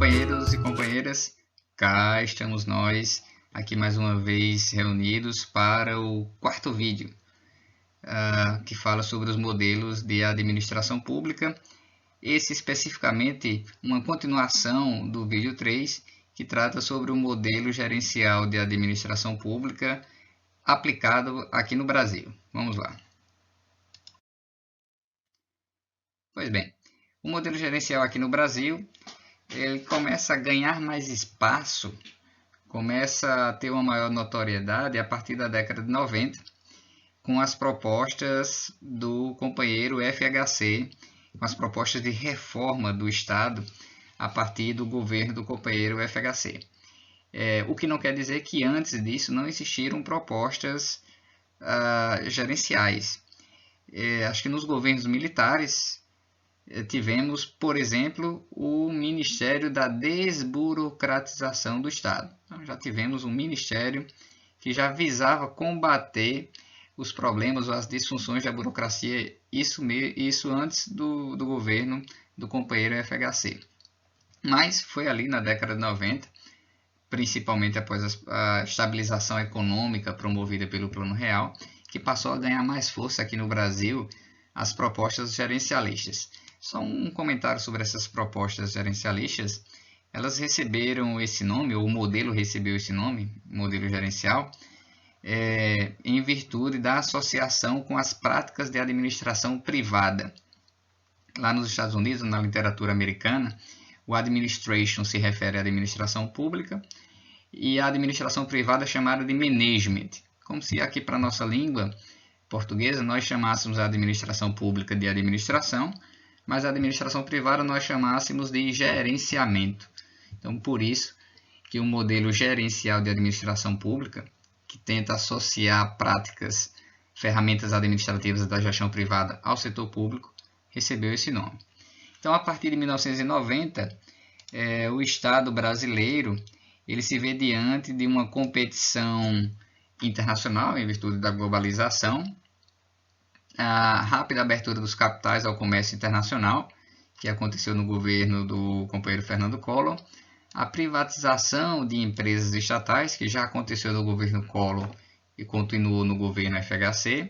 companheiros e companheiras, cá estamos nós, aqui mais uma vez reunidos para o quarto vídeo, que fala sobre os modelos de administração pública, esse especificamente uma continuação do vídeo 3, que trata sobre o modelo gerencial de administração pública aplicado aqui no Brasil. Vamos lá. Pois bem, o modelo gerencial aqui no Brasil, ele começa a ganhar mais espaço, começa a ter uma maior notoriedade a partir da década de 90, com as propostas do companheiro FHC, com as propostas de reforma do Estado a partir do governo do companheiro FHC. O que não quer dizer que antes disso não existiram propostas gerenciais. Acho que nos governos militares tivemos, por exemplo, o Ministério da Desburocratização do Estado. Então, já tivemos um ministério que já visava combater os problemas ou as disfunções da burocracia, isso antes do governo do companheiro FHC. Mas foi ali na década de 90, principalmente após a estabilização econômica promovida pelo Plano Real, que passou a ganhar mais força aqui no Brasil as propostas gerencialistas. Só um comentário sobre essas propostas gerencialistas. Elas receberam esse nome, ou o modelo recebeu esse nome, modelo gerencial, em virtude da associação com as práticas de administração privada. Lá nos Estados Unidos, na literatura americana, o administration se refere à administração pública e a administração privada é chamada de management. Como se aqui para a nossa língua portuguesa nós chamássemos a administração pública de administração, mas a administração privada nós chamássemos de gerenciamento. Então, por isso que o modelo gerencial de administração pública, que tenta associar práticas, ferramentas administrativas da gestão privada ao setor público, recebeu esse nome. Então, a partir de 1990, o Estado brasileiro ele se vê diante de uma competição internacional em virtude da globalização, a rápida abertura dos capitais ao comércio internacional, que aconteceu no governo do companheiro Fernando Collor, a privatização de empresas estatais, que já aconteceu no governo Collor e continuou no governo FHC,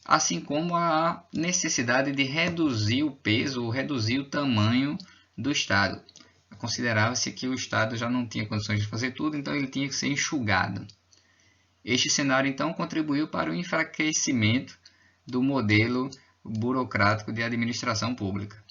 assim como a necessidade de reduzir o peso ou reduzir o tamanho do Estado. Considerava-se que o Estado já não tinha condições de fazer tudo, então ele tinha que ser enxugado. Este cenário, então, contribuiu para o enfraquecimento do modelo burocrático de administração pública.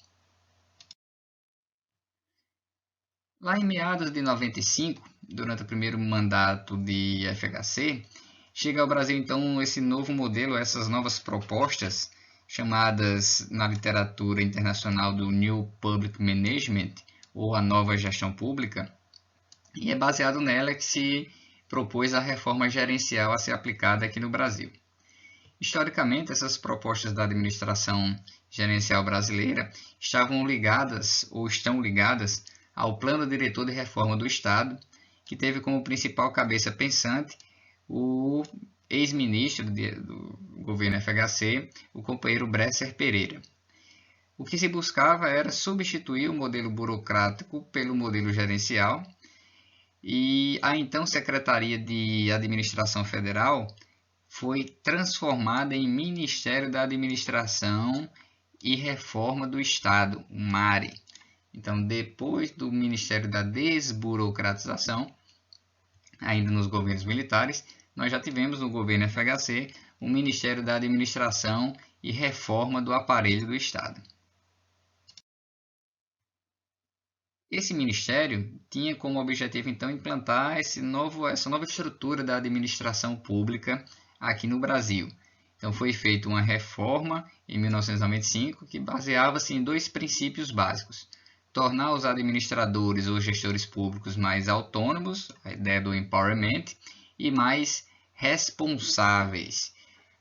Lá em meados de 95, durante o primeiro mandato de FHC, chega ao Brasil então esse novo modelo, essas novas propostas, chamadas na literatura internacional do New Public Management, ou a nova gestão pública, e é baseado nela que se propôs a reforma gerencial a ser aplicada aqui no Brasil. Historicamente, essas propostas da administração gerencial brasileira estavam ligadas ou estão ligadas ao Plano Diretor de Reforma do Estado, que teve como principal cabeça pensante o ex-ministro do governo FHC, o companheiro Bresser Pereira. O que se buscava era substituir o modelo burocrático pelo modelo gerencial, e a então Secretaria de Administração Federal foi transformada em Ministério da Administração e Reforma do Estado, o MARE. Então, depois do Ministério da Desburocratização, ainda nos governos militares, nós já tivemos no governo FHC o Ministério da Administração e Reforma do Aparelho do Estado. Esse ministério tinha como objetivo, então, implantar essa nova estrutura da administração pública aqui no Brasil. Então, foi feita uma reforma em 1995 que baseava-se em dois princípios básicos: tornar os administradores ou gestores públicos mais autônomos, a ideia do empowerment, e mais responsáveis.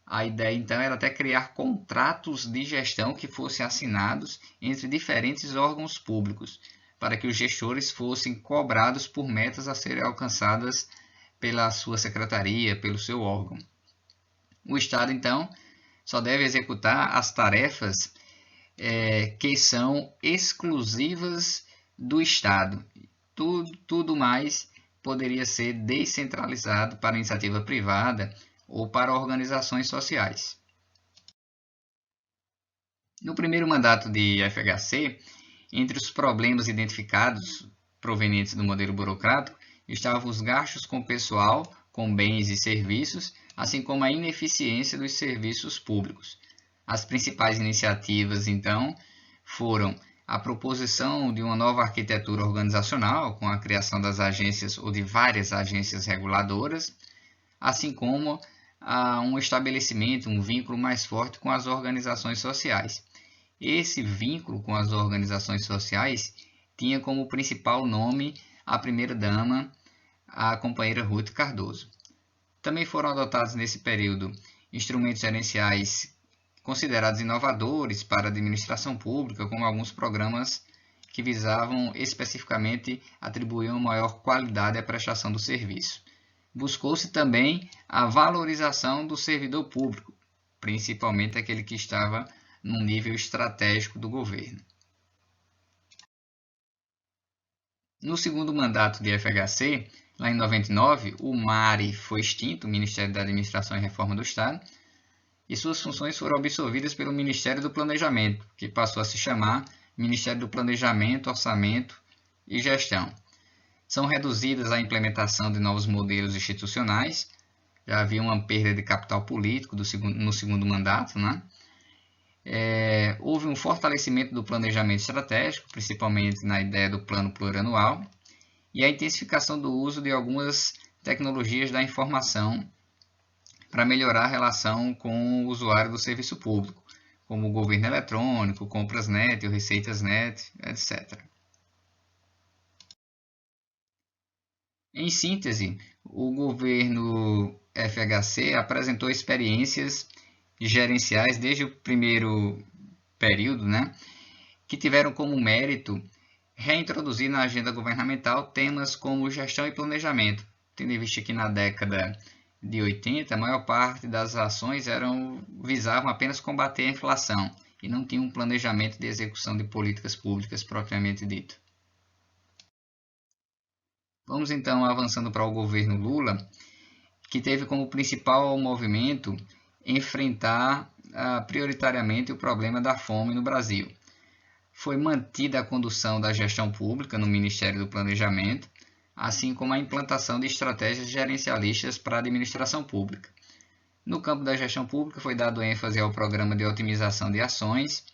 A ideia, então, era até criar contratos de gestão que fossem assinados entre diferentes órgãos públicos, para que os gestores fossem cobrados por metas a serem alcançadas pela sua secretaria, pelo seu órgão. O Estado, então, só deve executar as tarefas que são exclusivas do Estado. Tudo mais poderia ser descentralizado para iniciativa privada ou para organizações sociais. No primeiro mandato de FHC, entre os problemas identificados provenientes do modelo burocrático, estavam os gastos com pessoal, com bens e serviços, assim como a ineficiência dos serviços públicos. As principais iniciativas, então, foram a proposição de uma nova arquitetura organizacional, com a criação das agências ou de várias agências reguladoras, assim como um estabelecimento, um vínculo mais forte com as organizações sociais. Esse vínculo com as organizações sociais tinha como principal nome a primeira-dama, a companheira Ruth Cardoso. Também foram adotados nesse período instrumentos gerenciais considerados inovadores para a administração pública, como alguns programas que visavam especificamente atribuir uma maior qualidade à prestação do serviço. Buscou-se também a valorização do servidor público, principalmente aquele que estava num nível estratégico do governo. No segundo mandato de FHC, lá em 99, o MARE foi extinto, o Ministério da Administração e Reforma do Estado, e suas funções foram absorvidas pelo Ministério do Planejamento, que passou a se chamar Ministério do Planejamento, Orçamento e Gestão. São reduzidas a implementação de novos modelos institucionais, já havia uma perda de capital político no segundo mandato, né? Houve um fortalecimento do planejamento estratégico, principalmente na ideia do plano plurianual, e a intensificação do uso de algumas tecnologias da informação para melhorar a relação com o usuário do serviço público, como o governo eletrônico, compras.net, receitas.net, etc. Em síntese, o governo FHC apresentou experiências gerenciais desde o primeiro período, que tiveram como mérito reintroduzir na agenda governamental temas como gestão e planejamento, tendo em vista que na década de 80 a maior parte das ações visavam apenas combater a inflação e não tinham um planejamento de execução de políticas públicas propriamente dito. Vamos então avançando para o governo Lula, que teve como principal movimento enfrentar prioritariamente o problema da fome no Brasil. Foi mantida a condução da gestão pública no Ministério do Planejamento, assim como a implantação de estratégias gerencialistas para a administração pública. No campo da gestão pública foi dado ênfase ao programa de otimização de ações,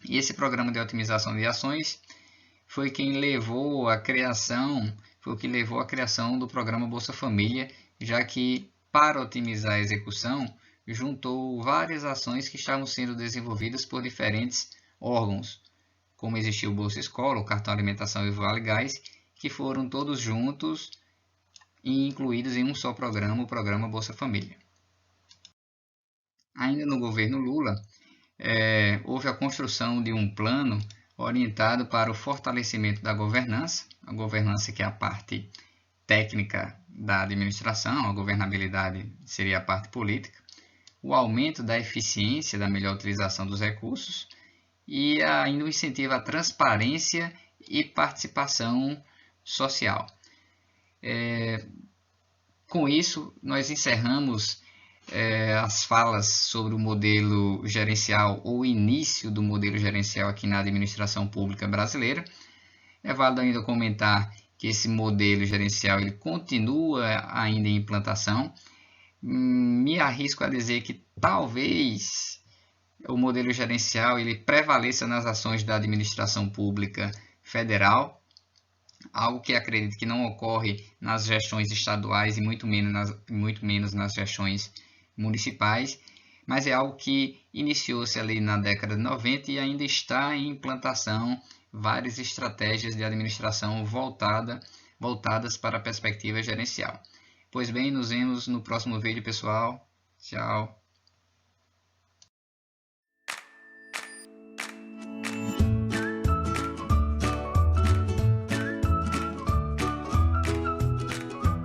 e esse programa de otimização de ações foi o que levou à criação do programa Bolsa Família, já que, para otimizar a execução, juntou várias ações que estavam sendo desenvolvidas por diferentes órgãos, como existiu o Bolsa Escola, o Cartão Alimentação e o Vale Gás, que foram todos juntos e incluídos em um só programa, o programa Bolsa Família. Ainda no governo Lula, houve a construção de um plano orientado para o fortalecimento da governança, a governança que é a parte técnica da administração, a governabilidade seria a parte política, o aumento da eficiência da melhor utilização dos recursos e ainda o incentivo à transparência e participação social. Com isso, nós encerramos as falas sobre o modelo gerencial ou o início do modelo gerencial aqui na administração pública brasileira. É válido ainda comentar que esse modelo gerencial ele continua ainda em implantação. Me arrisco a dizer que talvez o modelo gerencial ele prevaleça nas ações da administração pública federal, algo que acredito que não ocorre nas gestões estaduais e muito menos nas gestões municipais, mas é algo que iniciou-se ali na década de 90 e ainda está em implantação várias estratégias de administração voltadas para a perspectiva gerencial. Pois bem, nos vemos no próximo vídeo, pessoal. Tchau!